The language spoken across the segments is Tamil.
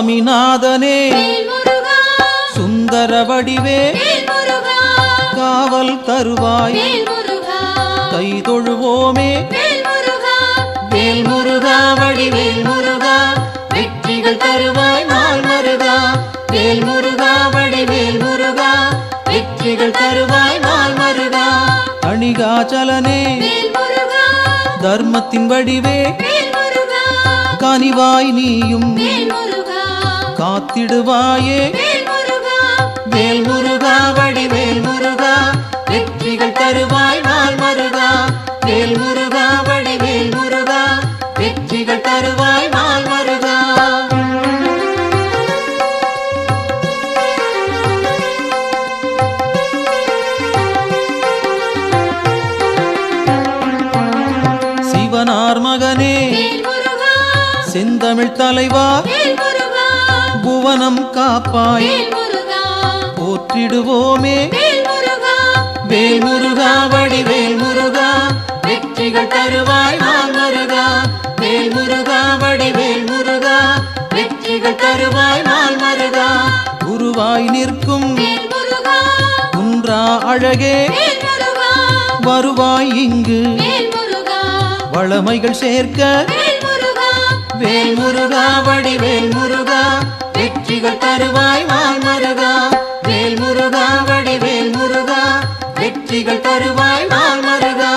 சுவாமிநாதனே சுந்தர வடிவே காவல் தருவாய் கை தொழுவோமே வேல் முருகா வடிவேல் முருகா வெற்றிகள் தருவாய் நாள் மருகா வேல் முருகா வடிவேல் முருகா வெற்றிகள் தருவாய் நாள் மருகா அணிகாச்சலனே தர்மத்தின் வடிவே கனிவாய் நீயும் காத்திடுவாயே வேல் முருகா வடிவேல் முருகா வெற்றிகள் தருவாய் நாள் மருகா வேல் முருகா வடிவேல் முருகா வெற்றிகள் தருவாய் நாள் மருகா சிவனார் மகனே செந்தமிழ் தலைவா புவனம் காப்பாய் போற்றிடுவோமே வேல் முருகா வடிவேல் முருகா வெற்றிகள் தருவாய் நாள் மருகா வேல் முருகா வடிவேல் முருகா வெற்றிகள் தருவாய் நாள் மருகா குருவாய் நிற்கும் குன்றா அழகே வருவாய் இங்கு வளமைகள் சேர்க்க வேல் முருகா வடிவேல் முருகா வெற்றிகள் தருவாய் நாள் மருகா வேல் முருகா வடிவேல் முருகா வெற்றிகள் தருவாய் நாள் மருகா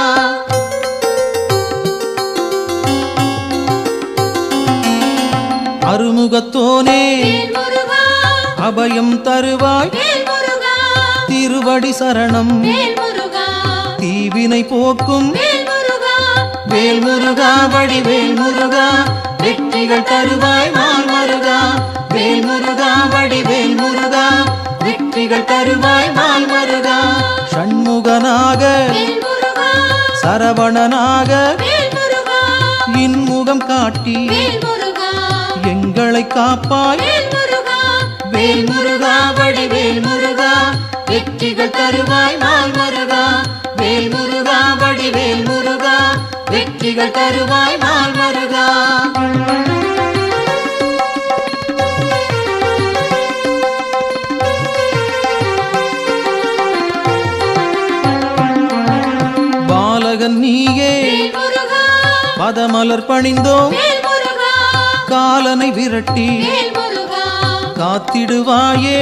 அருமுகத்தோனே அபயம் தருவாய் திருவடி சரணம் தீவினை போக்கும் வேல் முருகா வடிவேல் முருகா வெற்றிகள் தருவாய் நாள் மருகா வேல் முருகா வடிவேல் முருகா வெற்றிகள் தருவாய் நாள் மருகா ஷண்முகனாக சரவணனாக இன்முகம் காட்டி எங்களை காப்பாய் வேல் முருகா வடிவேல் முருகா வெற்றிகள் தருவாய் நாள் மருகா வேல் முருகா வடிவேல் முருகா வெற்றிகள் தருவாய் நாள் மருகா பாலகன் நீயே பதமலர் பணிந்தோம் காலனை விரட்டி காத்திடுவாயே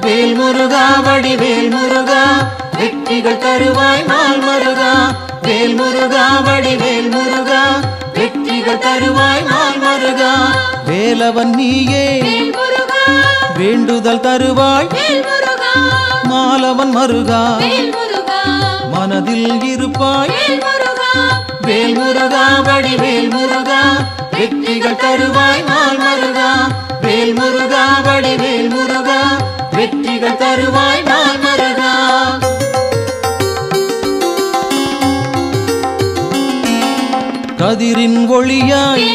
வேல் முருகா வடிவேல் முருகா வெற்றிகள் தருவாய் நாள் மருகா வேல் முருகா வடிவேல் முருகா வெற்றிகள் தருவாய் நாள் மருகா வேலவன் நீயே வேண்டுதல் தருவாய் மாலவன் மருகா மனதில் இருப்பாய் வேல் முருகா வடிவேல் முருகா வெற்றிகள் தருவாய் நாள் மருகா வேல் முருகா வடிவேல் முருகா வெற்றிகள் தருவாய் நாள் மருகா கதிரின் ஒளியாய்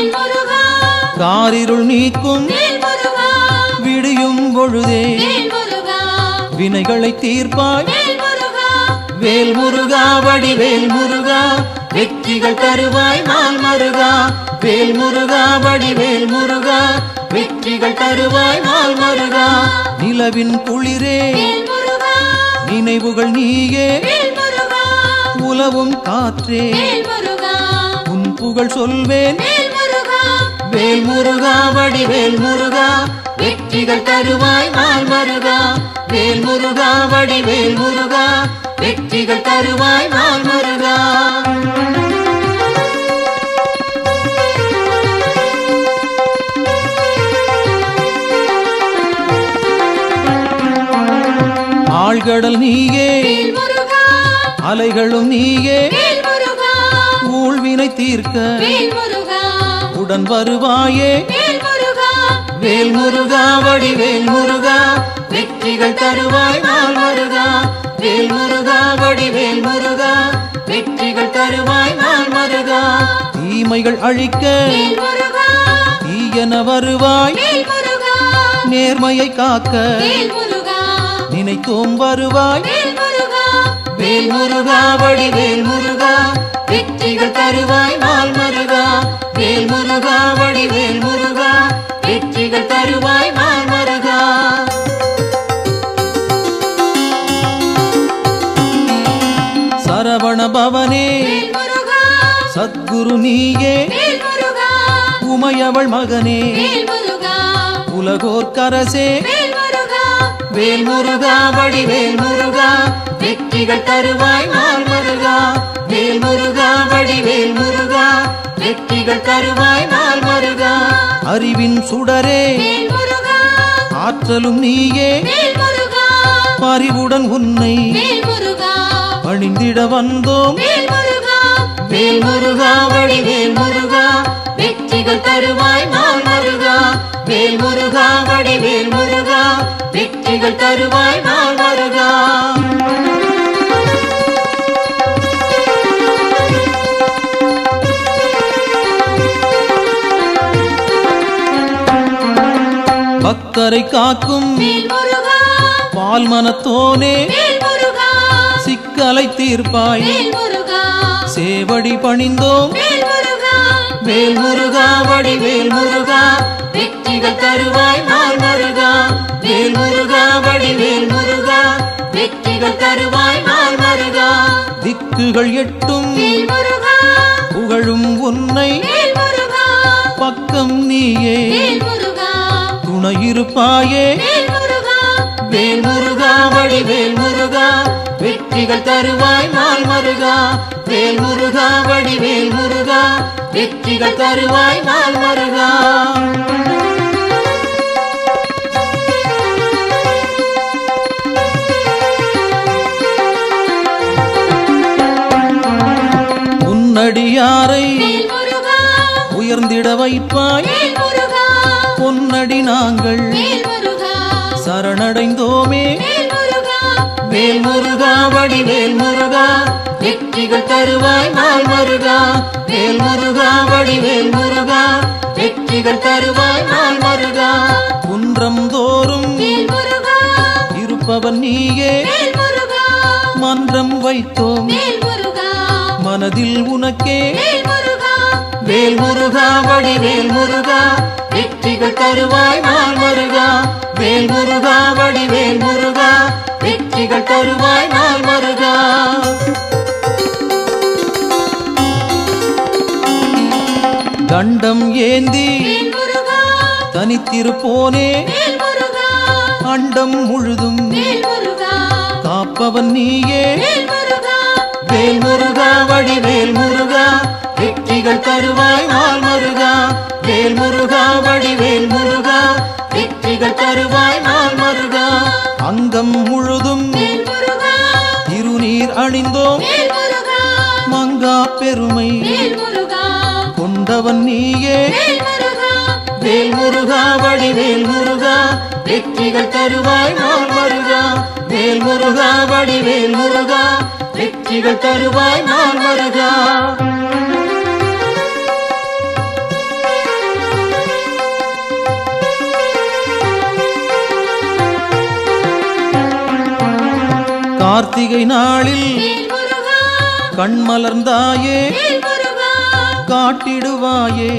காரிருள் நீக்கும் விடியும் பொழுதே வினைகளை தீர்ப்பாய் வேல் முருகா வடிவேல் முருகா வெற்றிகள் தருவாய் நாள் மருகா வேல் முருகா வடிவேல் முருகா வெற்றிகள் தருவாய் நாள் மருகா நிலவின் குளிரே நினைவுகள் நீயே உலவும் காற்றே உன் புகழ் சொல்வேன் வேல் முருகா வடிவேல் முருகா வெற்றிகள் தருவாய் நாள் மருகா வேல் முருகா வடிவேல் முருகா வெற்றிகள் தருவாய் நாள் மருகா ஆழ்கடல் நீயே அலைகளும் நீயே ஊழ்வினை தீர்க்க உடன் வருவாயே வேல் முருகா வடிவேல் முருகா வெற்றிகள் தருவாய் நாள் மருகா வேல் முருகா வடிவேல் முருகா வெற்றிகள் தருவாய் நாள் மருகா தீமைகள் அழிக்க தீயன வருவாய் நேர்மையை காக்க நினைத்தோம் வருவாய் வேல் முருகா வடிவேல் முருகா வெற்றிகள் தருவாய் நாள் மருகா வேல் முருகா வடிவேல் முருகா வெற்றிகள் தருவாய் நாள் மருகா. சரவண பவனே சத்குரு நீயே, உமையவள் மகனே உலகோர்க்கரசே, வேல் முருகா வடிவேல் முருகா, வெற்றிகள் தருவாய் நாள் மருகா. வேல் முருகா வடிவேல் முருகா, வெற்றிகள் தருவாய் நாள் மருகா. அறிவின் சுடரே ஆற்றலும் நீயே, பரிவுடன் உன்னை பணிந்திட வந்தோம். வேல் முருகா வடிவேல் முருகா, வெற்றிகள் தருவாய் நாள் மருகா. வேல் முருகா வடிவேல் முருகா, வெற்றிகள் தருவாய் நாள் மருகா. பக்தரை காக்கும் பால் மனத்தோனே, சிக்கலை தீர்ப்பாய் சேவடி பணிந்தோம். வேல் முருகா வடிவேல் முருகா, வெற்றிகள் தருவாய் நாள் மருகா. வேல் முருகா வடிவேல் முருகா, வெற்றிகள் தருவாய் நாள் மருகா. திக்குகள் எட்டும் புகழும் உன்னை, பக்கம் நீயே துணையிருப்பாயே. வேல் முருகா வடிவேல் முருகா, வெற்றிகள் தருவாய் நாள் மருகா. வேல் முருகா வடிவேல் முருகா, வெற்றிகள் தருவாய் நாள் மருகா. உன்னடியாரை உயர்ந்திட வைப்பாய், பொன்னடி நாங்கள் சரணடைந்தோமே. வேல் முருகா வடிவேல் முருகா, வெற்றிகள் தருவாய் நாள் மருகா. வேல் முருகா வடிவேல் முருகா, வெற்றிகள் தருவாய் நாள் மருகா. குன்றம் தோறும் இருப்பவன் நீயே, மன்றம் வைத்தோம் மனதில் உனக்கே. வேல் முருகா வடிவேல் முருகா, வெற்றிகள் தருவாய் நாள் மருகா. வேல் முருகா வடிவேல் முருகா, வெற்றிகள் தருவாய் நாள் மருகா. தண்டம் ஏந்தி தனித்திருப்போனே, அண்டம் முழுதும் காப்பவன் நீயே. வேல் முருகா வடிவேல் முருகா, வெற்றிகள் தருவாய் நாள் மருகா. வேல் முருகா வடிவேல் முருகா, வெற்றிகள் தருவாய் நாள் மருகா. அங்கம் முழுதும் திருநீர் அணிந்தோம், மங்கா பெருமை கொண்டவன் நீயே. வேல் முருகா வடிவேல் முருகா, வெற்றிகள் தருவாய் நாள் மருகா. வேல் முருகா வடிவேல் முருகா, வெற்றிகள் தருவாய் நாள் மருகா. கார்த்திகை நாளில் கண்மலர்ந்தாயே, காட்டிடுவாயே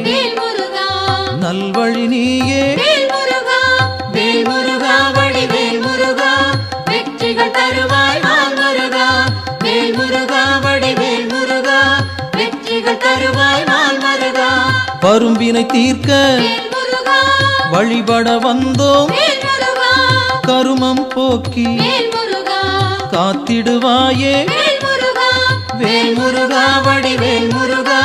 நல்வழி நீயே. வேல் முருகா வடிவேல் முருகா, வெற்றிகள் தருவாய் நாள் மருகா. வேல் முருகா வடிவேல் முருகா, வெற்றிகள் தருவாய் நாள் மருகா. பரும்பினை தீர்க்க வழிபட வந்தோம், கருமம் போக்கி காத்திடுவாயே. வேல் முருகா வடிவேல் முருகா,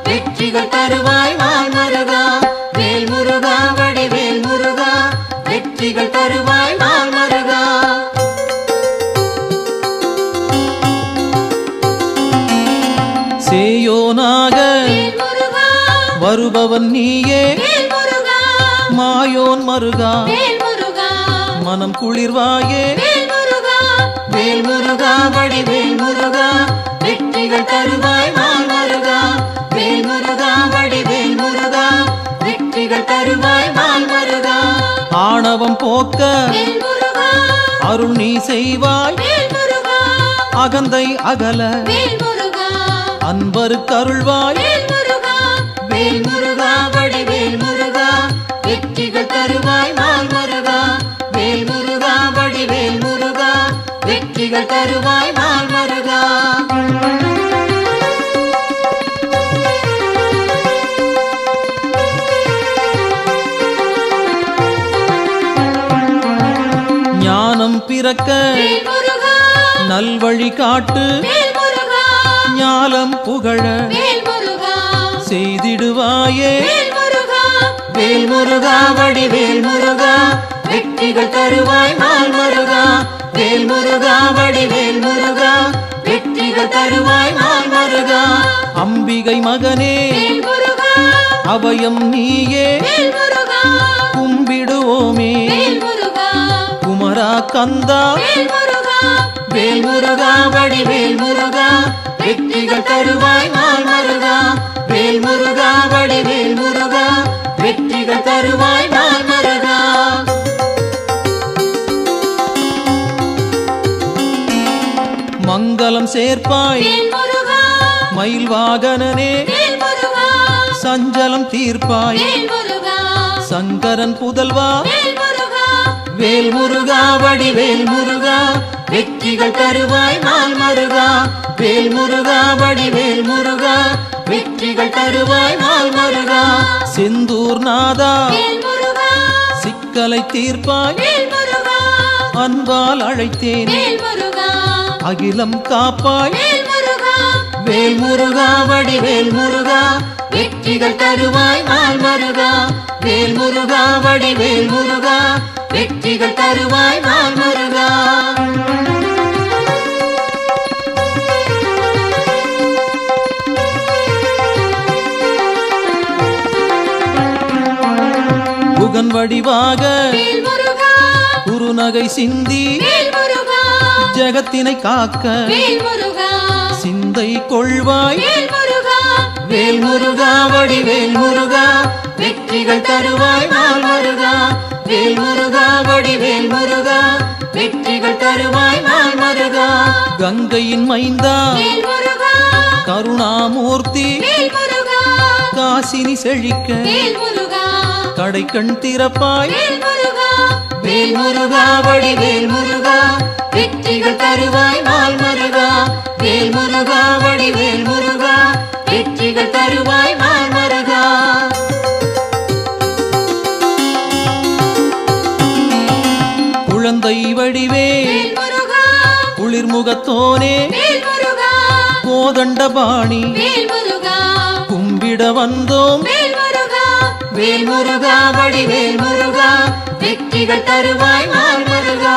வெற்றிகள் தருவாய் நாள் மருகா. வேல் முருகா வடிவேல் முருகா, வெற்றிகள் தருவாய் நாள் மருகா. சேயோனாக வருபவன் நீயே, மாயோன் மருகா மனம் குளிர்வாயே. வேல் முருகா வடிவேல் முருகா, வெற்றிகள் தருவாய் நாள் மருகா. வேல் முருகா வடிவேல் முருகா, வெற்றிகள் தருவாய் நாள் மருகா. ஆணவம் போக்க அருள் நீ செய்வாய், அகந்தை அகல அன்பருக்கு அருள்வாய். வேல் முருகா வடிவேல் முருகா, வெற்றிகள் தருவாய் நாள் முருகா வேல் முருகா வடிவேல் முருகா வெற்றிகள் தருவாய் நாள் முருகா ஞானம் பிறக்க நல்வழி காட்டு ஞாலம் புகழ செய்திடுவாயே வேல் முருகா வடிவேல் முருகா வெற்றிகள் தருவாய் நாள் முருகா வேல் முருகா வடிவேல் முருகா வெற்றிகள் தருவாய் நாள் முருகா அம்பிகை மகனே அபயம் நீயே கும்பிடுவோமே குமரா கந்தா வேல் முருகா வடிவேல் முருகா வெற்றிகள் தருவாய் நாள் முருகா வேல் முருகா வடிவேல் முருகா வெற்றிகள் தருவாய் நாள் முருகா மங்களம் சேர்ப்பாய் மயில் வாகனனே சஞ்சலம் தீர்ப்பாய் சங்கரன் புதல்வா வேல் முருகா வடிவேல் முருகா வெற்றிகள் தருவாய் நாள் முருகா வேல் முருகா வடிவேல் முருகா வெற்றிகள் தருவாய் நாள் முருகா செந்தூர் நாதா சிக்கலை தீர்ப்பாய் அன்பால் அழைத்தேன் அகிலம் காப்பாய் வேல் முருகா வடிவேல் முருகா வெற்றிகள் தருவாய் நாள் முருகா வேல் முருகா வடிவேல் முருகா வெற்றிகள் தருவாய் நாள் முருகா புகன் வடிவாக குறுநகை சிந்தி ஜகத்தினை காக்க சிந்தை கொள்வாய் வேல் முருகா வடிவேல் முருகா வெற்றிகள் தருவாய் நாள் முருகா வேல் முருகா வடிவேல் முருகா வெற்றிகள் தருவாய் நாள் முருகா கங்கையின் மைந்தா கருணாமூர்த்தி காசினி செழிக்க கடை கண் திறப்பாய் வேல் முருகா வடிவேல் முருகா வெற்றிகள் தருவாய் நாள் முருகா வேல் முருகா வடிவேல் முருகா வெற்றிகள் தருவாய் நாள் முருகா குழந்தை வடிவேல் குளிர்முகத்தோனே கோதண்டபாணி கும்பிட வந்தோம் வேல் முருகா வடிவேல் முருகா வெற்றிகள் தருவாய் நாள் முருகா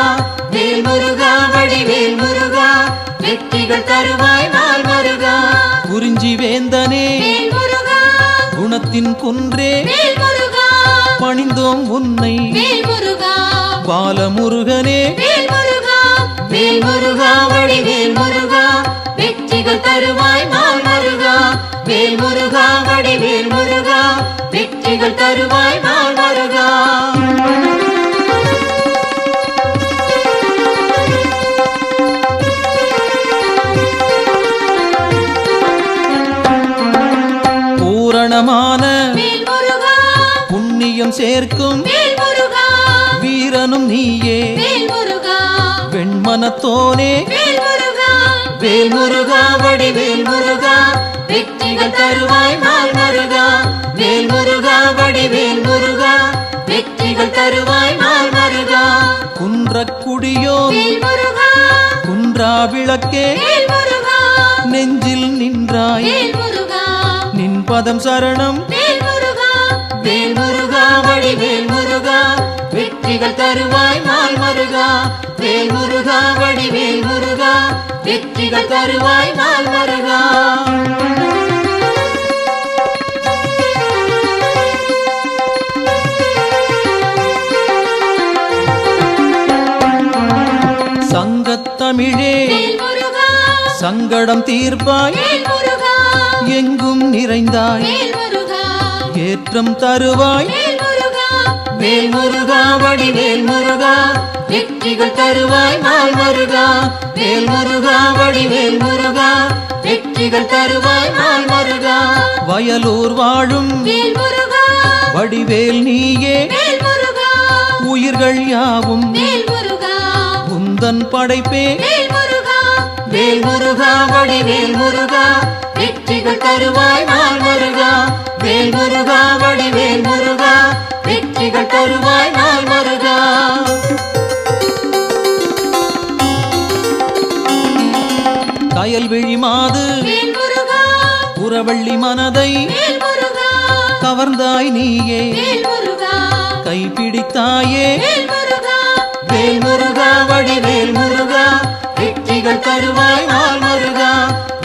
வேல் முருகா வடிவேல் முருகா வெற்றிகள் தருவாய் நாள் முருகா குறிஞ்சி வேந்தனே குணத்தின் குன்றே பணிந்தோம் உன்னை பாலமுருகனே வேல் முருகா வடிவேல் முருகா வெற்றிகள் தருவாய் நாள் முருகா வேல் முருகா வடிவேல் முருகா வெற்றிகள் தருவாய் நாள் முருகா பூரணமான புண்ணியம் சேர்க்கும் வீரனும் நீயே வெண்மனத்தோனே வேல் முருகா வடிவேல் முருகா வெற்றிகள் தருவாய் நாள் முருகா வேல் முருகா வடிவேல் முருகா வெற்றிகள் தருவாய் நாள் முருகா குன்றக்குடியோ குன்றா விளக்கே நெஞ்சில் நின்றாய் நின் பதம் சரணம் வேல் முருகா வடிவேல் முருகா வெற்றிகள் தருவாய் நாள் முருகா வேல் முருகா வடிவேல் முருகா வெற்றிகள் தருவாய் நாள் முருகா சங்கத்தமிழே சங்கடம் தீர்ப்பாய் எங்கும் நிறைந்தாய் ஏற்றம் தருவாய் வேல் முருகா வடிவேல் முருகா வெற்றிகள் தருவாய் நாள் முருகா வேல் முருகா வடிவேல் முருகா வெற்றிகள் தருவாய் நாள் முருகா வயலூர் வாழும் வடிவேல் நீயே உயிர்கள் யாவும் வேல் முருகா உந்தன் படைப்பே வேல் முருகா வேல் முருகா வடிவேல் முருகா வெற்றிகள் தருவாய் நாள் முருகா வேல் முருகா வடிவேல் முருகா வெற்றிகள் தருவாய் நாள் முருகா கயல்விழி மாது வேல் முருகா புறவள்ளி மனதை வேல் முருகா கவர்ந்தாய் நீயே வேல் முருகா கைப்பிடித்தாயே வேல் முருகா வேல் முருகா வடிவேல் முருகா வெற்றிகள் தருவாய் நாள் முருகா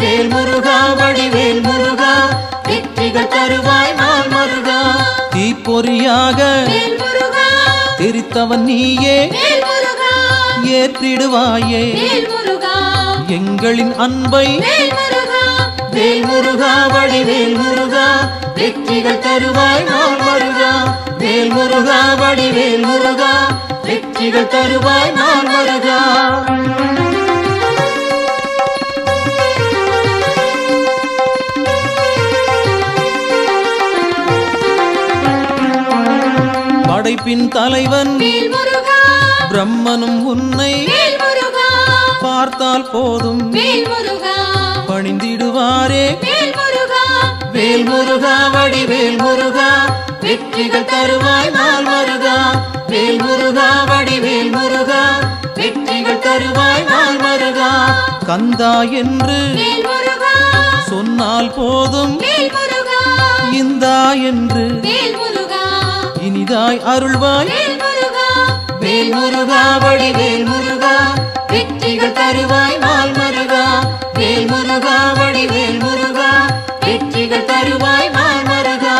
வேல் முருகா வடிவேல் முருகா வெற்றிகள் தருவாய் நாள் முருகா தீப்பொறியாக வேல் முருகா தெரித்தவன் நீயே வேல் முருகா ஏற்றிடுவாயே வேல் முருகா எங்களின் அன்பை வேல் முருகா வேல் முருகா வடிவேல் முருகா வெற்றிகள் தருவாய் நாள் முருகா வேல் முருகா வடிவேல் முருகா வெற்றிகள் தருவாய் நாள் முருகா படைப்பின் தலைவன் வேல் முருகா பிரம்மனும் உன்னை வேல் முருகா பார்த்தால் போதும் வேல் முருகா பணிந்திடுவாரே வேல் முருகா வேல் முருகா வடிவேல் முருகா வெற்றிகள் தருவாய் நாள் முருகா வேல் முருகா வடிவேல் முருகா வெற்றிகள் தருவாய் நாள் முருகா கந்தா என்று வேல் முருகா சொன்னால் போதும் வேல் முருகா இந்தா என்று வேல் முருகா இனிதாய் அருள்வாய் வேல் முருகா வேல் முருகா வடிவேல் முருகா வெற்றிகள் தருவாய் நாள் முருகா வேல் முருகா வடிவேல் முருகா வெற்றிகள் தருவாய் நாள் முருகா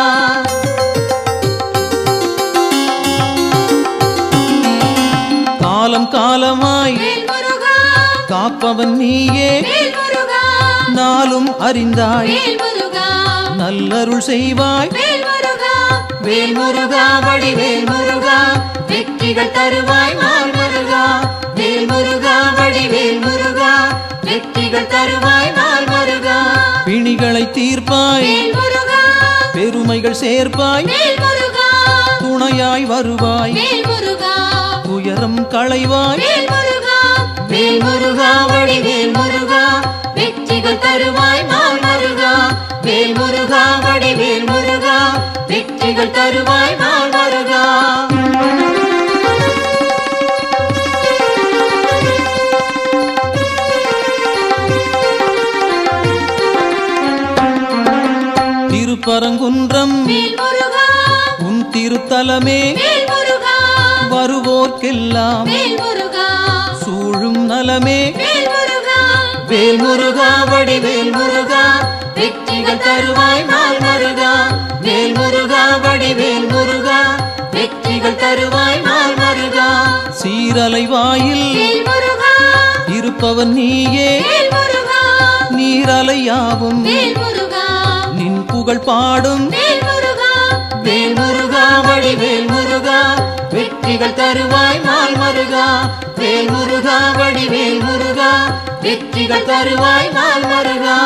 காலம் காலமாய் வேல் முருகா காப்பவன் நீயே வேல் முருகா நாளும் அறிந்தாய் வேல் முருகா நல்லருள் செய்வாய் வேல் முருகா வேல் முருகா வடிவேல் முருகா வெற்றிகள் தருவாய் நாள் முருகா வேல் முருகா வடிவேல் முருகா வெற்றிகள் தருவாய் நாள் முருகா பிணிகளை தீர்ப்பாய் வேல் முருகா பெருமைகள் சேர்ப்பாய் வேல் முருகா துணையாய் வருவாய் வேல் முருகா துயரம் களைவாய் வேல் முருகா வேல் முருகா வடிவேல் முருகா வெற்றிகள் தருவாய் நாள் முருகா வேல் முருகா வடிவேல் முருகா வெற்றிகள் தருவாய் நாள் முருகா திருப்பரங்குன்றம் வேல் முருகா உன் திருத்தலமே வேல் முருகா வருவோர்க்கெல்லாம் வேல் முருகா சூழும் நலமே வேல் முருகா வேல் முருகா வடிவேல் முருகா வெற்றிகள் தருவாய் நாள் முருகா வேல் முருகா வடிவேல் முருகா வெற்றிகள் தருவாய் நாள் முருகா சீரலை வாயில் வேல் முருகா இருப்பவன் நீயே வேல் முருகா நீரலையாவும் வேல் முருகா நின் புகழ் பாடும் வேல் முருகா வேல் முருகா வடிவேல் முருகா வெற்றிகள் தருவாய் நாள் முருகா வேல் முருகா வடிவேல் முருகா வெற்றிகள் தருவாய் நாள் முருகா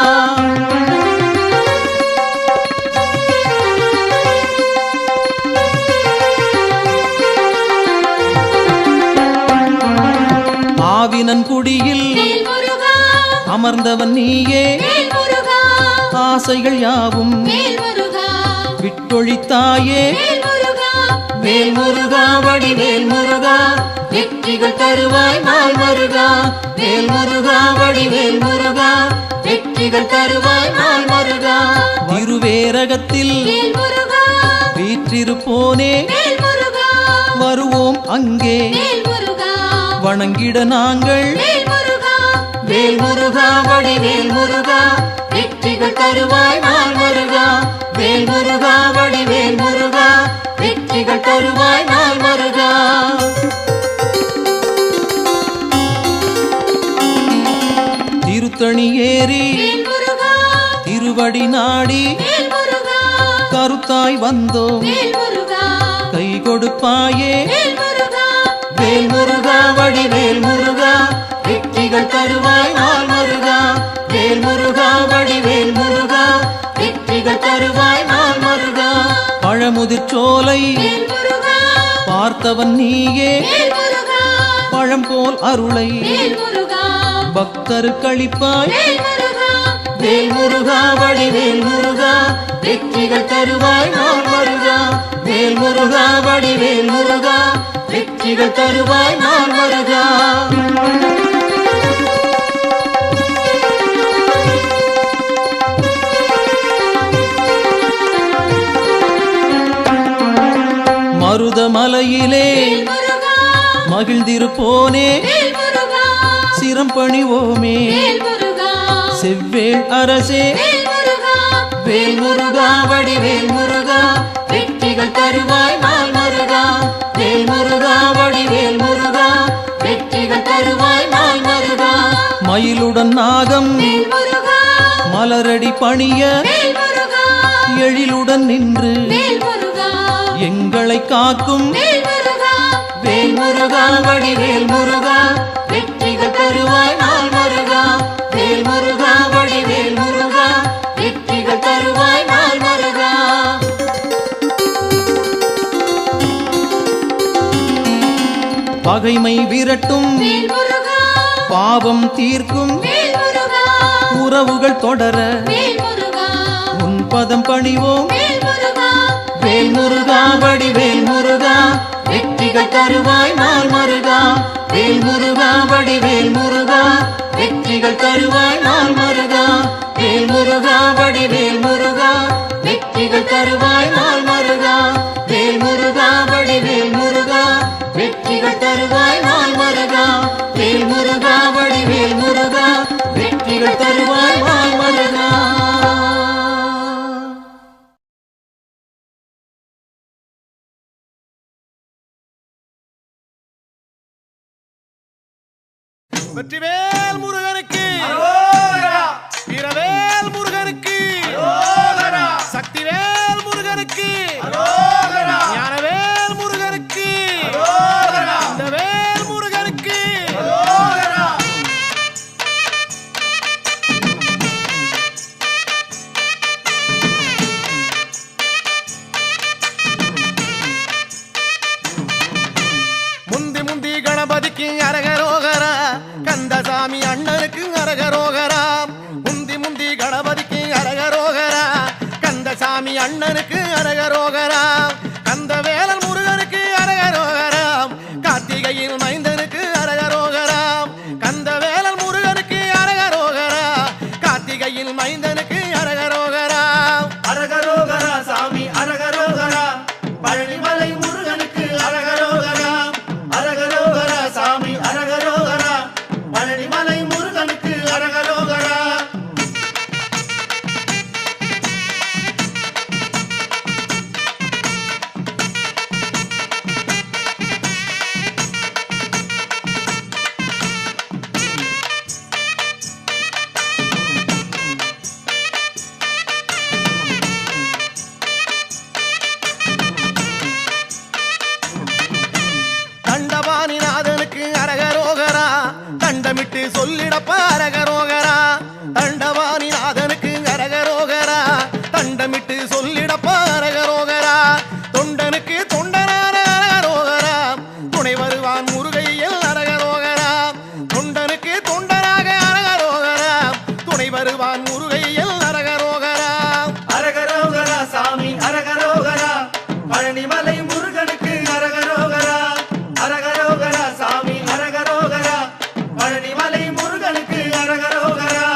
ஆவினன் குடியில் வேல் முருகா அமர்ந்தவன் நீயே வேல் முருகா ஆசைகள் யாவும் வேல் முருகா விட்டொழித்தாயே வேல் முருகா வேல் முருகா வடிவேல் முருகா வெற்றிகள் தருவாய் நாள் முருகா வேல் முருகா வடிவேல் முருகா வெற்றிகள் தருவாய் நாள் முருகா திருவேரகத்தில் வேல் முருகா வீற்றிருப்போனே வேல் முருகா வருவோம் அங்கே வேல் முருகா வணங்கிட நாங்கள் வேல் முருகா வேல் முருகா வடிவேல் முருகா வெற்றிகள் தருவாய் நாள் முருகா வேல் முருகா வடிவேல் முருகா வெற்றிகள் தருவாய் நாள் முருகா திருத்தணி ஏறி வேல் முருகா திருவடி நாடி வேல் முருகா கருத்தாய் வந்தோம் வேல் முருகா கை கொடுப்பாயே வேல் முருகா வேல் முருகா வடிவேல் முருகா வெற்றிகள் தருவாய் நாள் முருகா வேல் முருகா வடிவேல் முருகா வெற்றிகள் தருவாய் நாள் முருகா பழமுதிர்ச்சோலை வேல் முருகா பார்த்தவன் நீயே வேல் முருகா பழம் போல் அருளை வேல் முருகா பக்தருக்களிப்பாய் வேல் முருகா வேல் முருகா வடிவேல் முருகா வெற்றிகள் தருவாய் நாள் வருகா வேல் முருகா வடிவேல் முருகா வெற்றிகள் தருவாய் நாள் வருகா மருதமலையிலே வேல் முருகா மகிழ்ந்திருப்போனே வேல் முருகா சிரம் பணிவோமே வேல் முருகா செவ்வேள் அரசே வேல் முருகா வேல் முருகா வடிவேல் முருகா வெற்றிகள் தருவாய் நாள் முருகா வேல் முருகா வடிவேல் முருகா வெற்றிகள் தருவாய் நாள் முருகா மயிலுடன் நாகம் வேல் முருகா மலரடி பணிய வேல் முருகா எழிலுடன் நின்று வேல் முருகா எங்களை காக்கும் வேல் முருகா வேல் முருகா வடிவேல் முருகா வெற்றிகள் தருவாய் நாள் முருகா வேல் முருகா வடிவேல் முருகா வெற்றிகள் தருவாய் நாள் முருகா பகைமை விரட்டும் வேல் முருகா பாவம் தீர்க்கும் வேல் முருகா உறவுகள் தொடர வேல் முருகா உன் பதம் பணிவோம் வேல் முருகா வேல் முருகா வடிவேல் முருகா வெற்றிகள் தருவாய் நாள் முருகா வேல் முருகா வடிவேல் முருகா வெற்றிகள் தருவாய் நாள் முருகா வேல் முருகா வடிவேல் முருகா வெற்றிகள் தருவாய் நாள் முருகா வேல் முருகா வடிவேல் முருகா வெற்றிகள் தருவாய் நாள் முருகா வேல் முருகா வடிவேல் முருகா வெற்றிகள் தருவாய் நாள் முருகா வெற்றிவேல் முருகனுக்கு வீரவேல் முருகனுக்கு சக்திவேல் முருகனுக்கு ஞானவேல் முருகனுக்கு இந்த வேல் முருகனுக்கு முந்தி முந்தி கணபதிக்கு அரகரோகரா கந்தசாமி அண்ணனுக்கு அரகரோகரா முந்தி முந்தி கணபதிக்கு அரகரோகரா கந்தசாமி அண்ணனுக்கு அரகரோகரா கந்தவேலன் முருகனுக்கு அரகரோகரா கார்த்திகையில் மைந்தனுக்கு அரகரோகரா கந்தவேலன் முருகனுக்கு அரகரோகரா கார்த்திகையில் மைந்தனுக்கு அரகரோகரா அரகரோகரா சாமி அரகரோகரா பழனிமலை முருகனுக்கு அரகரோகரா அரகரோகரா சாமி அரகரோகரா பழனிமலை முருகனுக்கு அரகரோகரா தண்டபாணிநாதனுக்கு அரகரோகரா தண்டமிட்டு சொல்லிடப்ப அரகரோகரா தண்டபாணிநாதனுக்கு அரகரோகரா தண்டமிட்டு சொல்லிடப்ப அரகரோகரா தொண்டனுக்கு தொண்டனான அரகரோகரா துணை வருவான் முருகையில் அரகரோகரா தொண்டனுக்கு தொண்டனாக அரகரோகரா துணை வருவான் முருகையில் அரகரோகரா அரகரோகரா சாமி அரகரோகரா பழனிமலை முருகனுக்கு அரகரோகரா அரகரோகரா சாமி அரகரோகரா பழனிமலை முருகனுக்கு அரகரோகரா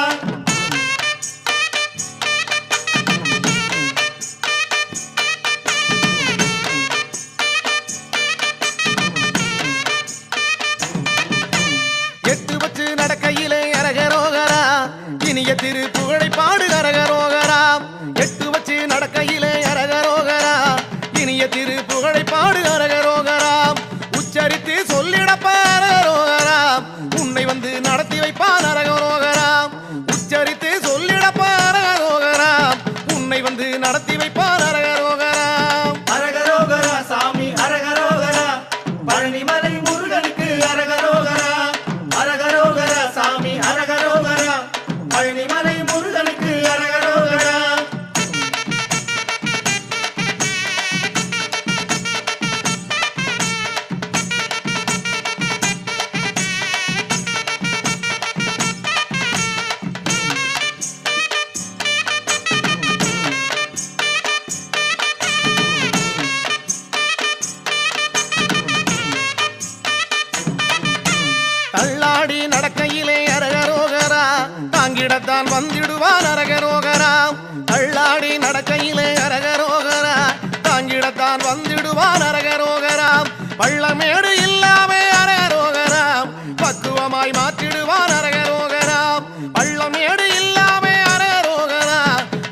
எட்டு வச்சு நடக்கையிலே அரகரோகரா இனிய திரு புகழை பாடு அரகரோகரா எட்டு வச்சு நடக்கையிலே அரகரோகரா இனிய திரு புகழை பாடு அரகரோகரா உச்சரித்து சொல்லிடப்ப அரகரோகரா உன்னை வந்து நடத்தி வைப்பான் அரகரோகரா உச்சரித்து சொல்லிடப்ப அரகரோகரா உன்னை வந்து நடத்தி வைப்பான் அரகரோகரா அரகரோகரா சாமி அரகரோகரா பழனிமலை முருகனுக்கு அரகரோகரா அரகரோகரா சாமி அரகரோகரா பழனிமலை முருகனுக்கு அரகரோகரா தள்ளாடி நடக்கையிலே அரகரோகரா தாங்கிடத்தான் வந்திடுவான் அரகரோகரா தள்ளாடி நடக்கையிலே அரகரோகரா தாங்கிடத்தான் வந்திடுவான் அரகரோகரா பள்ளமேடு இல்லாமே அரகரோகரா பக்குவமாய் மாற்றிடுவான் அரகரோகரா பள்ளமேடு இல்லாமே அரகரோகரா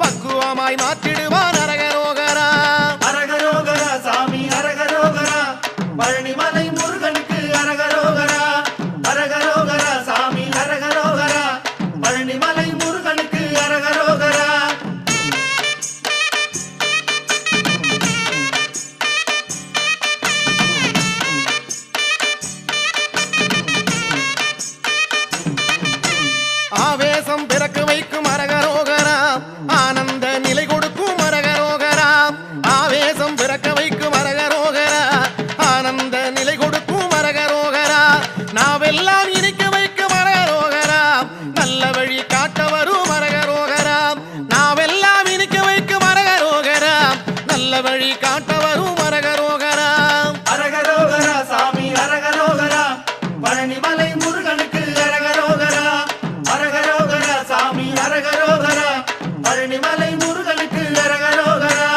பக்குவமாய் மாற்றிடுவான் அரகரோகரா அரகரோகரா சாமி அரகரோகரா பழனிமலை முருகனுக்கு அரகரோகரா அரகரோகரா சாமி அரகரோகரா பழனிமலை முருகனுக்கு அரகரோகரா ஆவேசம் பிறக்க வைக்கும் அரகரோகரா ஆனந்த நிலை கொடுக்கும் அரகரோகரா ஆவேசம் பிறக்க வைக்கும் அரகரோகரா ஆனந்த நிலை கொடுக்கும் அரகரோகரா நாவெல்லாம் இனிக்க வைக்கும் அரகரோகரா நல்ல வழி காட்ட வரும் அரகரோகரா நாவெல்லாம் இனிக்க வைக்கும் அரகரோகரா நல்ல வழி காட்ட வரும் அரகரோகரா அரகரோகரா சாமி அரகரோகரா பழனிமலை முருகனுக்கு அரகரோகரா அரகரோகரா சாமி அரகரோகரா பழனிமலை முருகனுக்கு அரகரோகரா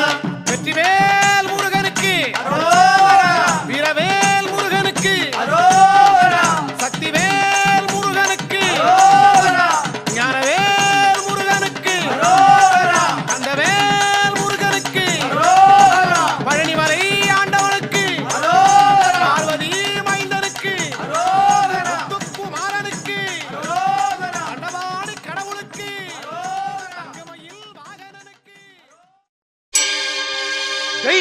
வெற்றிவேல் முருகனுக்கு அரோகரா வீரவேல் முருகனுக்கு அரோகரா சக்திவேல் முருகனுக்கு அரோகரா ஞானவேல் முருகனுக்கு அரோகரா கந்தவேல் முருகனுக்கு அரோகரா பழனிமலை ஆண்டவனுக்கு அரோகரா பார்வதி மைந்தனுக்கு அரோகரா முத்துக்குமாரனுக்கு அரோகரா அண்டவாணி கடவுளுக்கு தங்கமயில் வாகனனுக்கு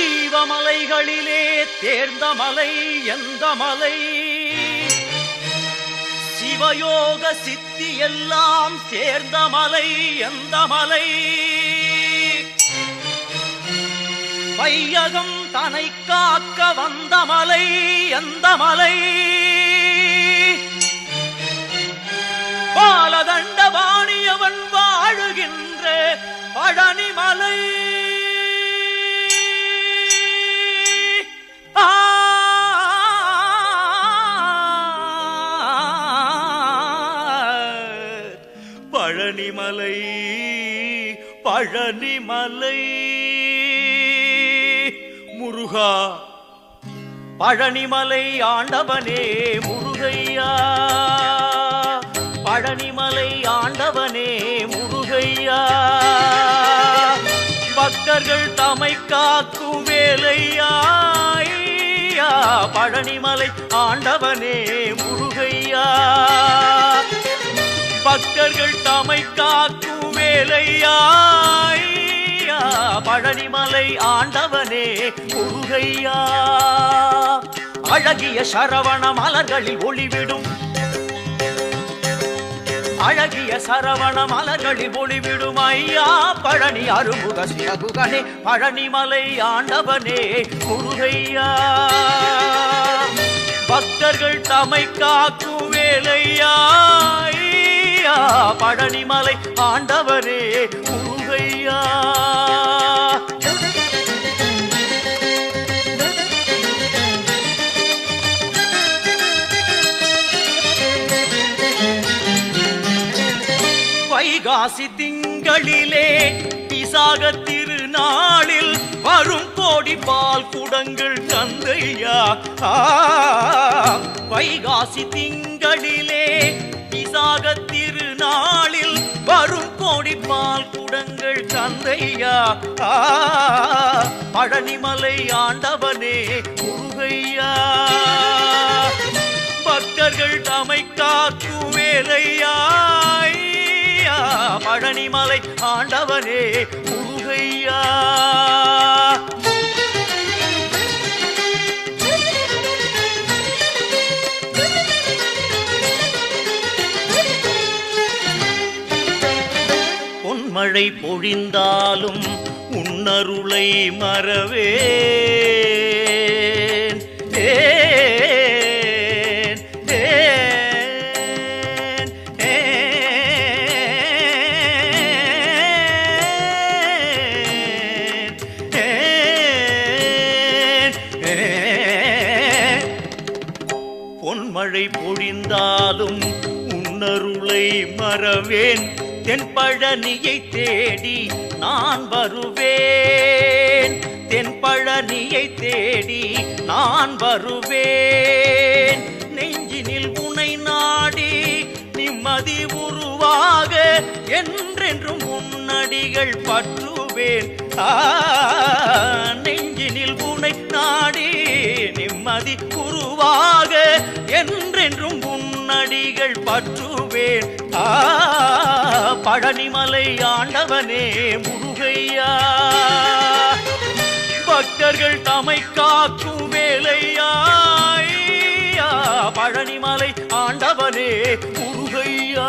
தெய்வமலைகளிலே தேர்ந்த மலை எந்த மலை சிவயோக சித்தி எல்லாம் சேர்ந்த மலை எந்த மலை வையகம் தனை காக்க வந்த மலை எந்த மலை பாலதண்டபாணியவன் வாழுகின்ற பழனிமலை பழனிமலை பழனிமலை முருகா பழனிமலை ஆண்டவனே முருகையா பழனிமலை ஆண்டவனே முருகையா பக்தர்கள் தமை காக்கும் வேலையா ஐயா, பழனிமலை ஆண்டவனே முருகையா பக்தர்கள் தமை காக்கும் வேலையா ஐயா, பழனிமலை ஆண்டவனே முருகையா அழகிய சரவண மலர்களில் ஒளிவிடும் அழகிய சரவண மலர்களில் ஒளிவிடும் ஐயா பழனி அருமுக சிவகுகனே பழனிமலை ஆண்டவனே முருகையா பக்தர்கள் தமை காக்கும் வேலையா ஐயா, பழனிமலை ஆண்டவரே முருகையா வைகாசி திங்களிலே விசாக திருநாளில் வரும் கோடி பால் குடங்கள் தந்தையா வைகாசி திங்களிலே விசாக திருநாளில் வரும் கோடி பால் குடங்கள் தந்தையா பழனிமலை ஆண்டவனே முருகையா பக்தர்கள் தமை காக்கும் வேலையா ஐயா, பழனிமலை ஆண்டவனே முருகையா பொன்மழை பொழிந்தாலும் உன்னருளை மறவேன் பொன்மழை பொழிந்தாலும் உன்னருளை மறவேன். தென்பழனியை தேடி நான் வருவேன். தென்பழனியை தேடி நான் வருவேன். நெஞ்சினில் உனை நாடி நிம்மதி உருவாக என்றென்றும் முன்னடிகள் பற்றுவேன். நெஞ்சினில் உனை நாடி நிம்மதி உருவாக என்றென்றும் முன்னடிகள் பற்றுவேன். பழனிமலை ஆண்டவனே முருகையா, பக்தர்கள் தமை காக்கும் வேலையா. பழனிமலை ஆண்டவனே முருகையா.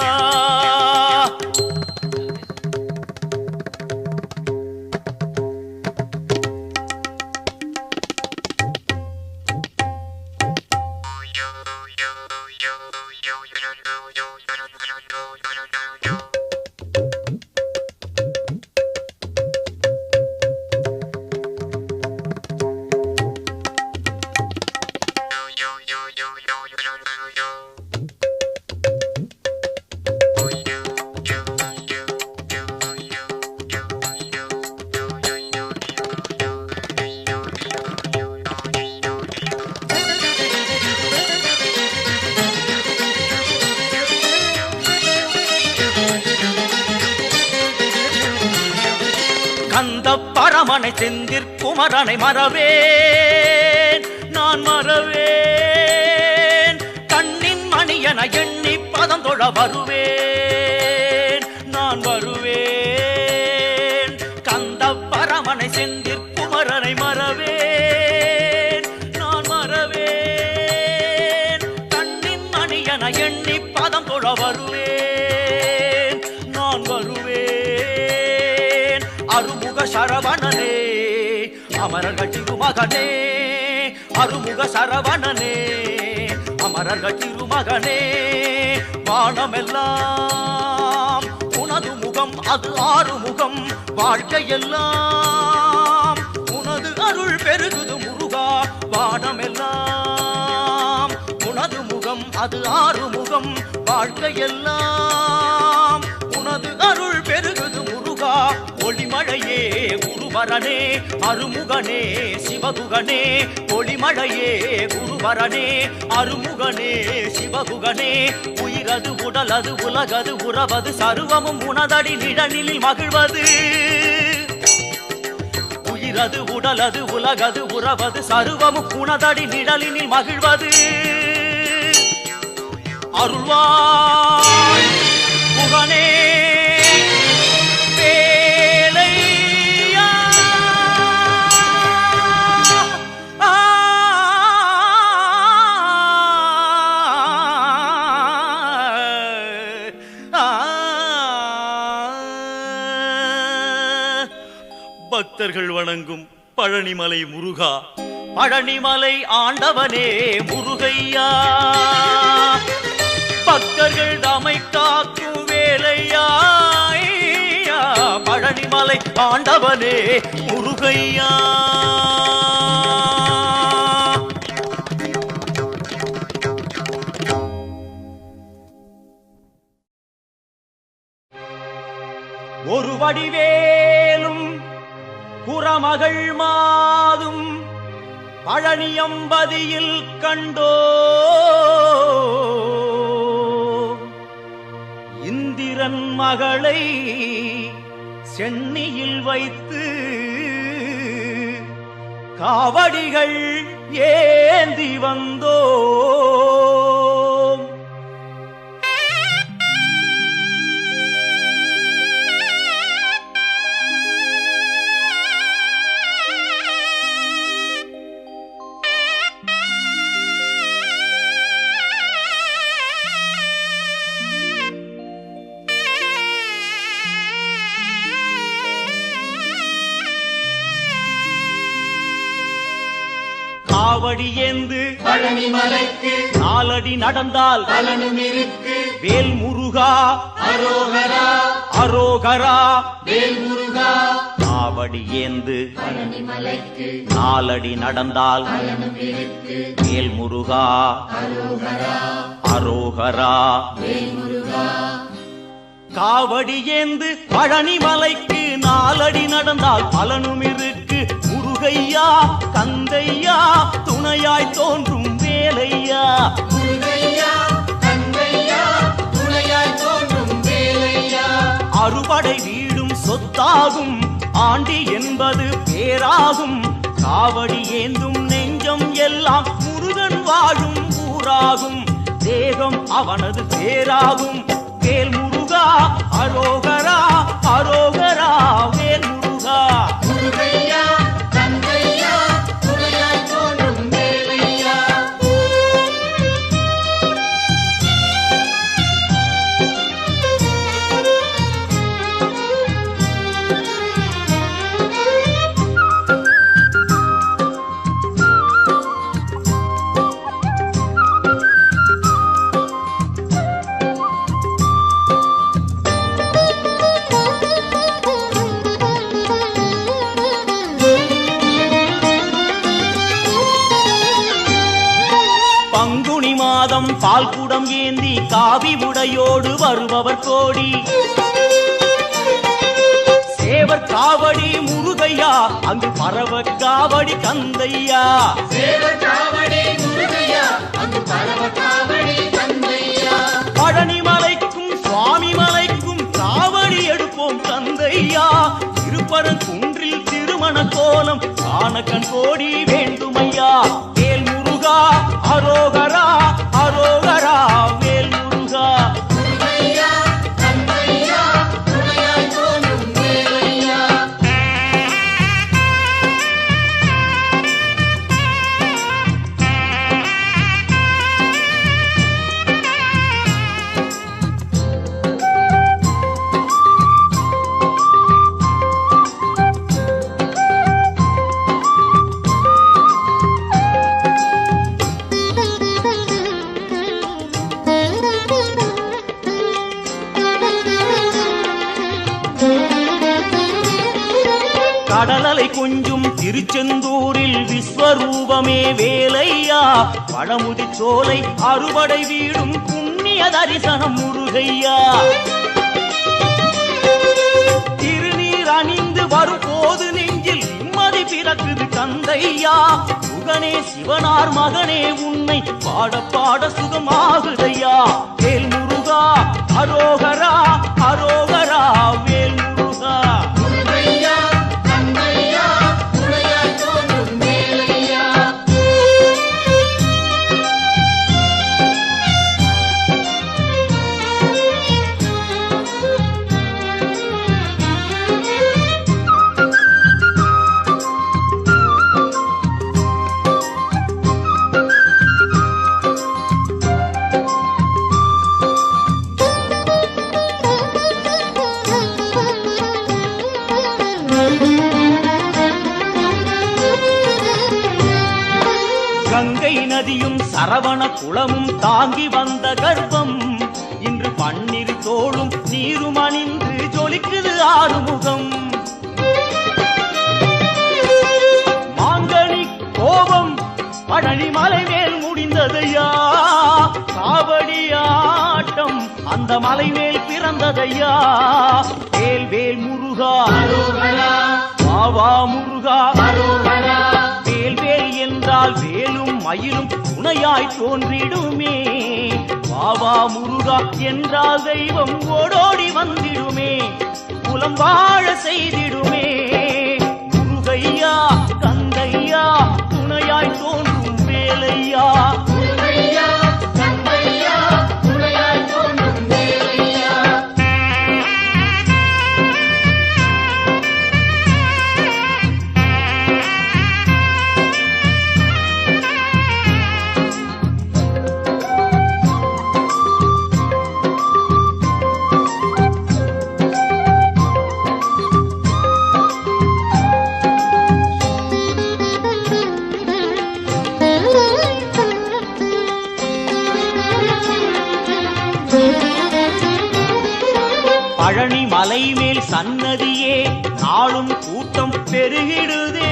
கந்த பரமனை செந்திற்குமரனை மறவேன், நான் மறவேன். கண்ணின் மணியன எண்ணி பதம் தொழ வருவேன், நான் வருவேன். கந்த பரமனை செந்திற்குமரனை மறவேன், நான் மறவேன். கண்ணின் மணியன எண்ணி பதம் தொழ வருவேன், நான் வருவேன். அருமுக சரவணனே அமரர்கள் திருமகனே, அருமுக சரவணனே அமரர்கள் திருமகனே. வானமெல்லாம் உனது முகம், அது ஆறுமுகம். வாழ்க்கையெல்லாம் உனது அருள் பெருகுது முருகா. வானமெல்லாம் உனது முகம், அது ஆறுமுகம். வாழ்க்கையெல்லாம் உனது அருள் பெருகுது முருகா. ஒளிமழையே குருவரனே அருமுகனே சிவகுகனே. ஒளிமழையே குருவரனே அருமுகனே சிவகுகனே. உயிரது உடலது உலகது உறவது சர்வமும் உனதடி நிழலில் மகிழ்வது. உயிரது உடலது உலகது உறவது சர்வமும் உனதடி நிழலில் மகிழ்வது. அருள்வாய் முகனே பக்தர்கள் வணங்கும் பழனிமலை முருகா. பழனிமலை ஆண்டவனே முருகையா, பக்தர்கள் தமை காக்கும் வேலையா. பழனிமலை ஆண்டவனே முருகையா. ஒரு வடிவேலும் குறமகள் மாதும் பழனியம்பதியில் கண்டோ. இந்திரன் மகளை சென்னியில் வைத்து காவடிகள் ஏந்தி வந்தோ. காவடி ஏந்து பழனிமலைக்கு நாலடி நடந்தால் பலனும் இருக்கு. வேல் முருகா அரோகரா அரோகரா வேல் முருகா. காவடி ஏந்து நாலடி நடந்தால் வேல் முருகா அரோகரா காவடி ஏந்து பழனி மலைக்கு நாலடி நடந்தால் பலனும் இருக்கு முருகையா கந்தையா துணையாய் தோன்றும் வேலையா அறுபடை வீடும் சொத்தாகும் ஆண்டி என்பது பேராகும் காவடி ஏந்தும் நெஞ்சம் எல்லாம் முருகன் வாழும் ஊராகும் தேகம் அவனது பேராகும் வேல் முருகா அரோகரா அரோகரா வேல் முருகா பால் குடம் ஏந்தி காவி உடையோடு வருபவர் கோடி சேவர் காவடி முருகையா அங்கு பரவ காவடி கந்தையா பழனி மலைக்கும் சுவாமி மலைக்கும் காவடி எடுப்போம் கந்தையா திருப்பரங்குன்றில் திருமண கோலம் காண கண் கோடி வேண்டுமையா வேல் முருகா அரோகரா அரோகரா வேல் முருகா கடலலை கொஞ்சும் திருச்செந்தூரில் விஸ்வரூபமே வேலையா பழமுதி சோலை அறுபடை வீடும் புண்ணிய தரிசனம் முருகையா திருநீர் அணிந்து வரும் போது நெஞ்சில் நிம்மதி பிறக்குது கந்தையா சுகனே சிவனார் மகனே உன்னை பாட பாட சுகமாகுதையா வேல் முருகா அரோகரா அரோகரா வேல் முருகா கங்கை நதியும் சரவண குளமும் தாங்கி வந்த கர்ப்பம் இன்று பன்னிரு தோளும் நீரும் அணிந்து ஜொலிக்குது ஆறுமுகம் மாங்கனி கோபம் பழனி மலை மேல் முடிந்ததையா காவடி ஆட்டம் அந்த மலை மேல் பிறந்ததையா வேல் வேல் முருகா வாவா முருகா வேல் வேல் என்றால் வேலும் மயிலும் துணையாய் தோன்றிடுமே வாவா முருகா என்றால் தெய்வம் ஓடோடி வந்திடுமே குலம் வாழ செய்திடுமே முருகையா கந்தையா துணையாய் தோன்றும் வேலையா பழனி மலை மேல் சன்னதியே நாளும் கூட்டம் பெருகிடுதே.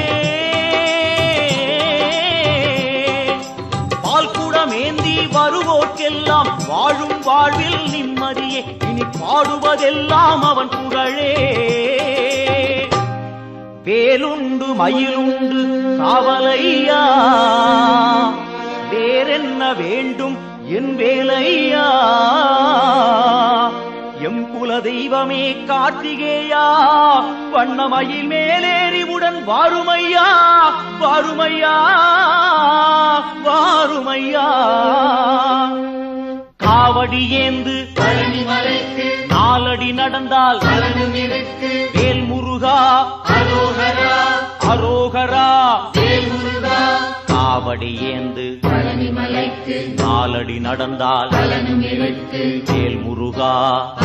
பால்குடமேந்தி வருவோர்க்கெல்லாம் வாழும் வாழ்வில் நிம்மதியே. இனி பாடுவதெல்லாம் அவன் புகழே. வேலுண்டு மயிலுண்டு காவலையா, வேறென்ன வேண்டும் என் வேலையா. எம் குல தெய்வமே கார்த்திகேயா, வண்ணமயில் மேலேறிவுடன் வாருமையா, வாருமையா, வாருமையா. காவடி ஏந்து பழனி மலைக்கு நாலடி நடந்தால் பலனும் இருக்கு. வேல் முருகா அரோகரா அரோகரா. வேல் முருகா. காவடி ஏந்து பழனி மலைக்கு நாலடி நடந்தால் பலனும் இருக்கு. வேல் முருகா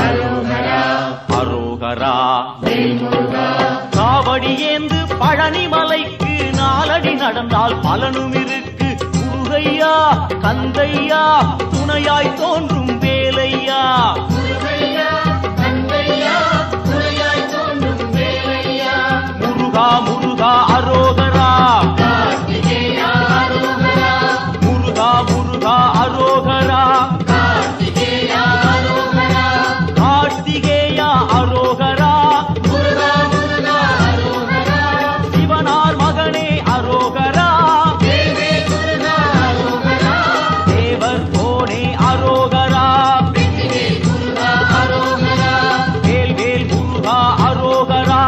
அரோகரா அரோகரா. வேல் முருகா. காவடி ஏந்து பழனி மலைக்கு நாலடி நடந்தால் பலனும் இருக்கு. முருகையா கந்தையா துணையாய் தோன்றும் வேலையா. முருகையா கந்தையா துணையாய் தோன்றும் வேலையா. முருகா முருகா அரோகரா. கார்த்திகேயா அரோகரா. முருகா முருகா அரோகரா. கார்த்திகேயா அரோகரா. கார்த்திகேயா அரோகரா. முருகா முருகா அரோகரா. சிவனார் மகனே அரோகரா. தேவே முருகா அரோகரா. தேவர் கோனே அரோகரா. வெற்றிவேல் முருகா அரோகரா. வேல் வேல் முருகா அரோகரா.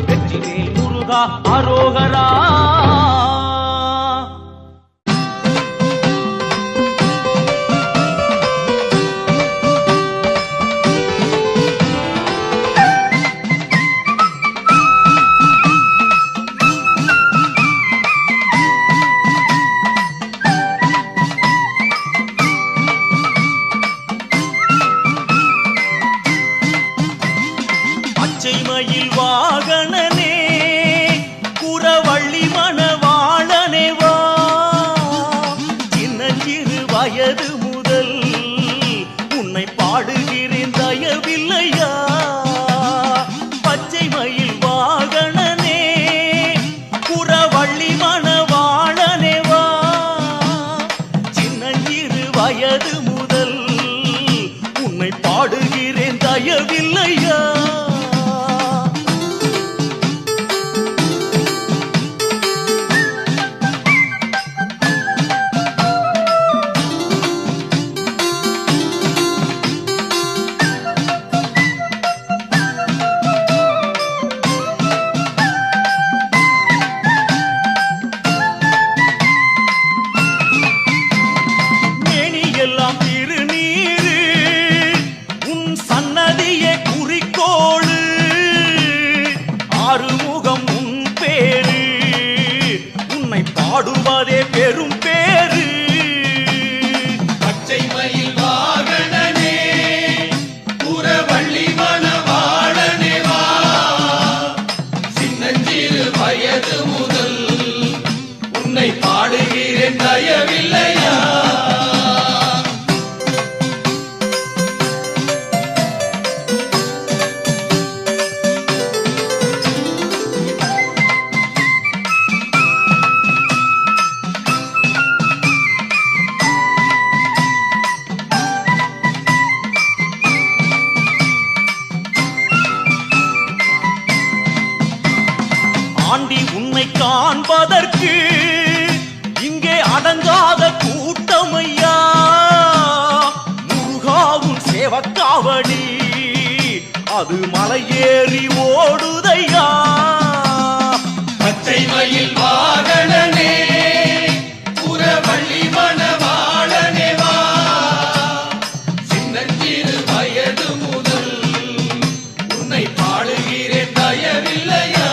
வெற்றிவேல் முருகா அரோகரா. பச்சை மயில் வாகனனே குறவள்ளி மணவாளனே வா. சின்னஞ்சிறு வயது முதல் உன்னை பாடுகிறேன் தயவில்லையா. பச்சை மயில் வாகனனே குறவள்ளி மணவாளனே வா. சின்னஞ்சிறு வயது முதல் உன்னை பாடுகிறேன் தயவில்லையா. மேனியெல்லாம் திருநீரு உன் சன்னதியே குறிக்கோளு. ஆறுமுகம் உன் பேரு உன்னை பாடுவதே பெரும் பேரு. பச்சை மயில் வாகனனே புறவள்ளி மணவாளனே வா. சின்னஞ்சிறு வயது முதல் உன்னை பாடுகிறேன் தயவில்லையா. ஆண்டி உன்னை காண்பதற்கு இங்கே அடங்காத கூட்டமையா. முருகாவும் சேவக்காவடி அது மலையேறி ஓடுதையா. பச்சை மயில் வாகனனே புறவள்ளி மணவாளனே வா. சின்னஞ்சிறு வயது முதல் உன்னை பாடுகிறேன் தயவில்லையா.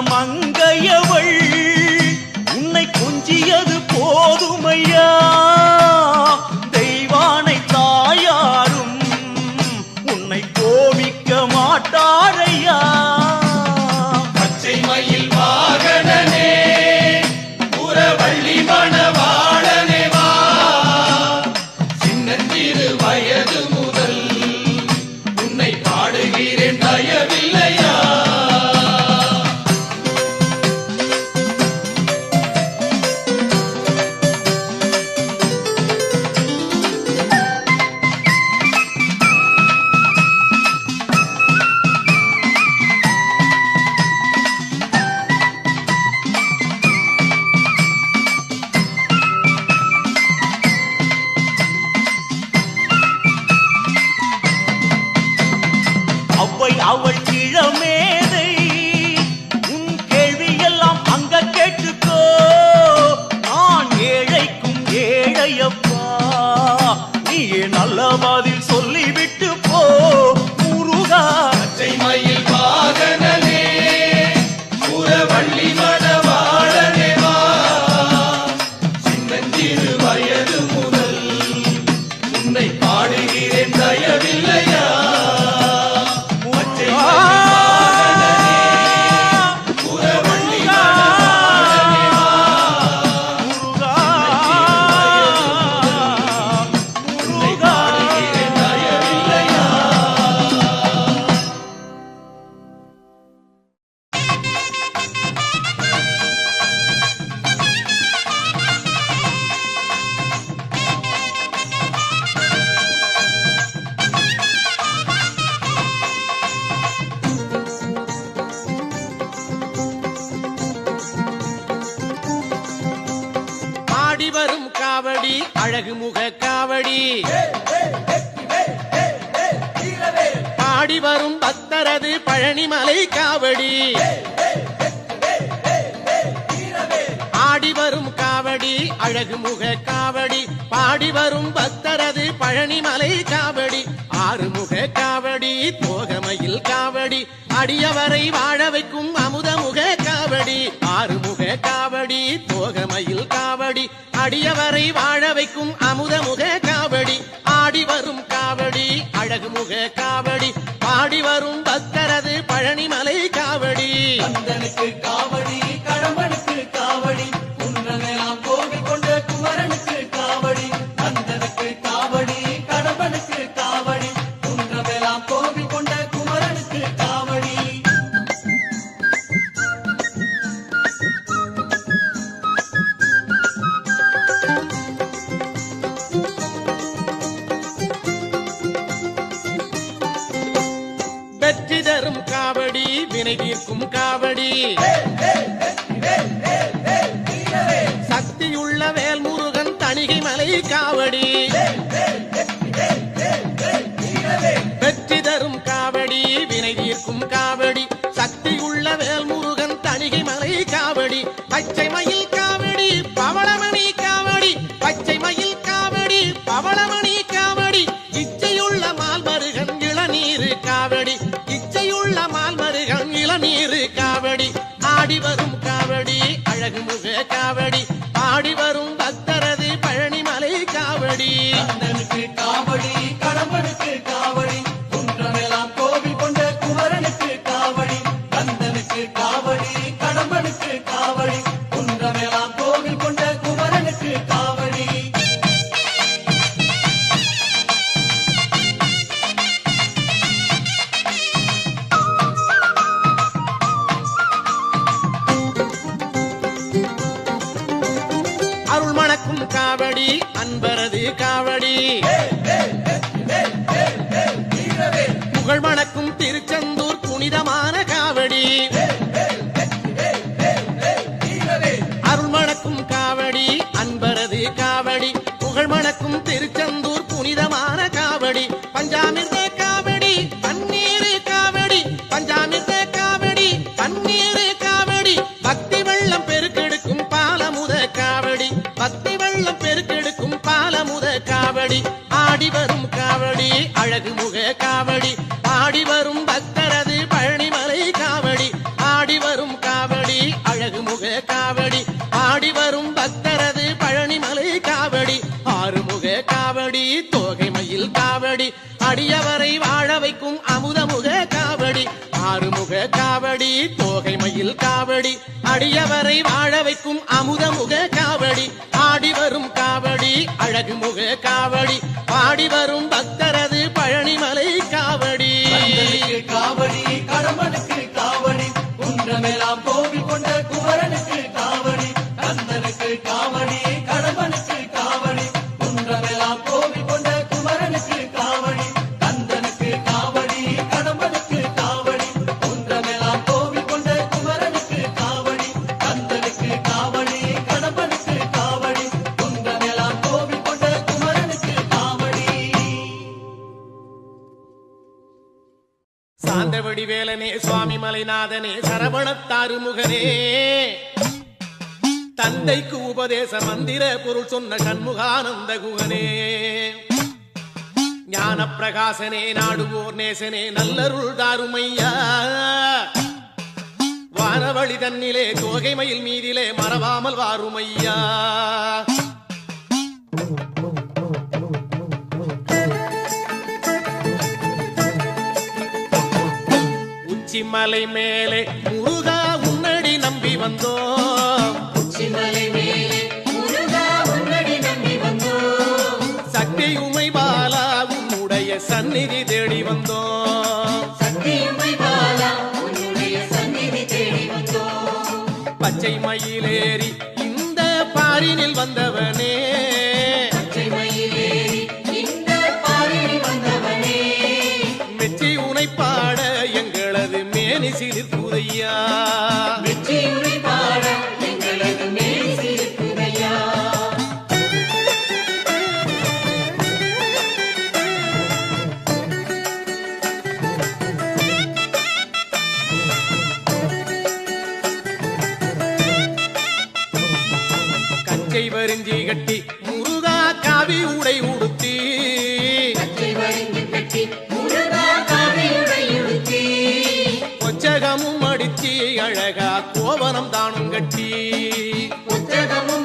மங்கையவள் கொஞ்சியது போதுமையா தெய்வானை தாயாரும் உன்னை கோபிக்க மாட்டாரையா பச்சை மயில் வாகனனே புறவள்ளி மணவாளனே வா சின்னஞ்சிறு வயது முதல் உன்னை பாடுகிறேன் தயவில்லையா அவள் இளமேதை உன் கேள்வியெல்லாம் அங்க கேட்டுக்கோ நான் ஏழைக்கும் ஏழையப்பா நீயே நல்ல பதில் சொல்லிவிட்டு போ முருகா பச்சை மயில் வாகனனே புறவள்ளி மணவாளனே வா சின்னஞ்சிறு வயது முதல் உன்னை பாடுகிறேன் தயவில்லையா வரும் காவடி அழகு முக காவடி பாடி வரும் பக்தரது பழனிமலை காவடி ஆடி வரும் காவடி அழகு முக காவடி பாடி வரும் பக்தரது பழனிமலை காவடி ஆறுமுக காவடி தோகமயில் காவடி அடியவரை வாழ வைக்கும் அமுதமுக காவடி ஆறுமுக காவடி தோகமயில் காவடி அடியவரை வாழ வைக்கும் அமுதமுக காவடி ஆடி வரும் காவடி அழகுமுக காவடி பாடி வரும் பக்தரது பழனிமலை காவடி கந்தனுக்கு காவடி கடம்பனுக்கு காவடி குன்றமெல்லாம் கோவில் கொண்ட குமரனுக்கு காவடி கந்தனுக்கு காவடி கடம்பனுக்கு காவடி குன்றமெல்லாம் கோவில் கொண்ட குமரனுக்கு காவடி வெற்றி தரும் காவடி வினை தீர்க்கும் காவடி சக்தியுள்ள வேல்முருகன் தணிகை மலை காவடி வெற்றி தரும் காவடி வினை தீர்க்கும் காவடி சக்தியுள்ள வேல்முருகன் தணிகை மலை காவடி பச்சை மயில் காவடி பவளமணி காவடி பச்சை மயில் காவடி பவளமணி காவடி இச்சையுள்ள மால்மருகன் இளநீரு காவடி இச்சையுள்ள மால்மருகன் இளநீரு காவடி ஆடி வரும் காவடி அழகுமுக காவடி பாடி வரும் பக்தரது பழனிமலை காவடி கந்தனுக்கு காவடி கடம்பனுக்கு காவடி குன்றமெல்லாம் கோவில் கொண்ட குமரனுக்கு காவடி கந்தனுக்கு காவடி கடம்பனுக்கு காவடி குன்றமெல்லாம் கோவில் கொண்ட குமரனுக்கு காவடி அருள் மணக்கும் காவடி அன்பரது காவடி புகழ் மணக்கும் திருச்செந்தூர் புனிதமான காவடி அருள் மணக்கும் காவடி அன்பரது காவடி புகழ் மணக்கும் திருச்செந்தூர் புனிதமான காவடி பஞ்சாமிர்த காவடி பன்னீரு காவடி பஞ்சாமிர்த காவடி பன்னீரு காவடி பக்தி வெள்ளம் பெருக்கெடுக்கும் பாலமுத காவடி பக்தி வெள்ளம் பெருக்கெடுக்கும் பாலமுத காவடி ஆடி வரும் காவடி அழகுமுக காவடி ஆடி வரும் பக்தரது பழனிமலை காவடி ஆடி வரும் காவடி அழகுமுக காவடி ஆடி வரும் பக்த முக காவடி தோகை மயில் காவடி அடியவரை வாழ வைக்கும் அமுத முக காவடி ஆடி வரும் காவடி அழகு முக காவடி பாடி வரும் பக்தரது பழனிமலை காவடி கந்தனுக்கு காவடி கடம்பனுக்கு காவடி குன்றமெல்லாம் கோவில் கொண்ட குமரனுக்கு காவடி கந்தனுக்கு காவடி கடம்பனுக்கு காவடி குன்றமெல்லாம் கோவில் கொண்ட குமரனுக்கு காவடி கந்தனுக்கு காவடி கடம்பனுக்கு காவடி குன்றமெல்லாம் கோவில் கொண்ட குமரனுக்கு காவடி கந்தனுக்கு காவடி கடம்பனுக்கு காவடி குன்றமெல்லாம் கோவில் கொண்ட குமரனுக்கு காவடி. சாந்தவடி வேலனே சுவாமி மலைநாதனே சரவணத்தாறு முகனே தந்தைக்கு உபதேச மந்திர பொருள் சொன்ன சண்முகானந்த குகனே ஞான பிரகாசனே நாடுவோர் நேசனே நல்லருள் தாருமையா வானவழி தன்னிலே தோகை மயில் மீதிலே மறவாமல் வாருமையா உச்சிமலை மேலே முருகா உன்னடி நம்பி வந்தோம் உச்சிமலை மேலே முருகா உன்னடி நம்பி வந்தோம் சக்தி உமை பாலா உன்னுடைய சந்நிதி தேடி வந்தோம் சக்தியுமை பாலா உன்னுடைய சந்நிதி தேடி வந்தோம் பச்சை மயிலேறி இந்த பாரினில் வந்தவனே பச்சை மயிலேறி இந்த பாரில் வந்தவனே மெச்சி உனை பாட எங்களது மேனி சிலிர்ப்புதையா வெற்றியுரை பாட எங்களது மேல் சிரிப்புதையா கச்சை வரிஞ்சி கட்டி முருகா காவி உடை உடுத்தி பச்சை வரிந்து கட்டி முருகா காவியுடை உடுத்தி கொச்சகமும் அடிச்சி அழகா கோவனம் தானும் கட்டி புத்தகமும்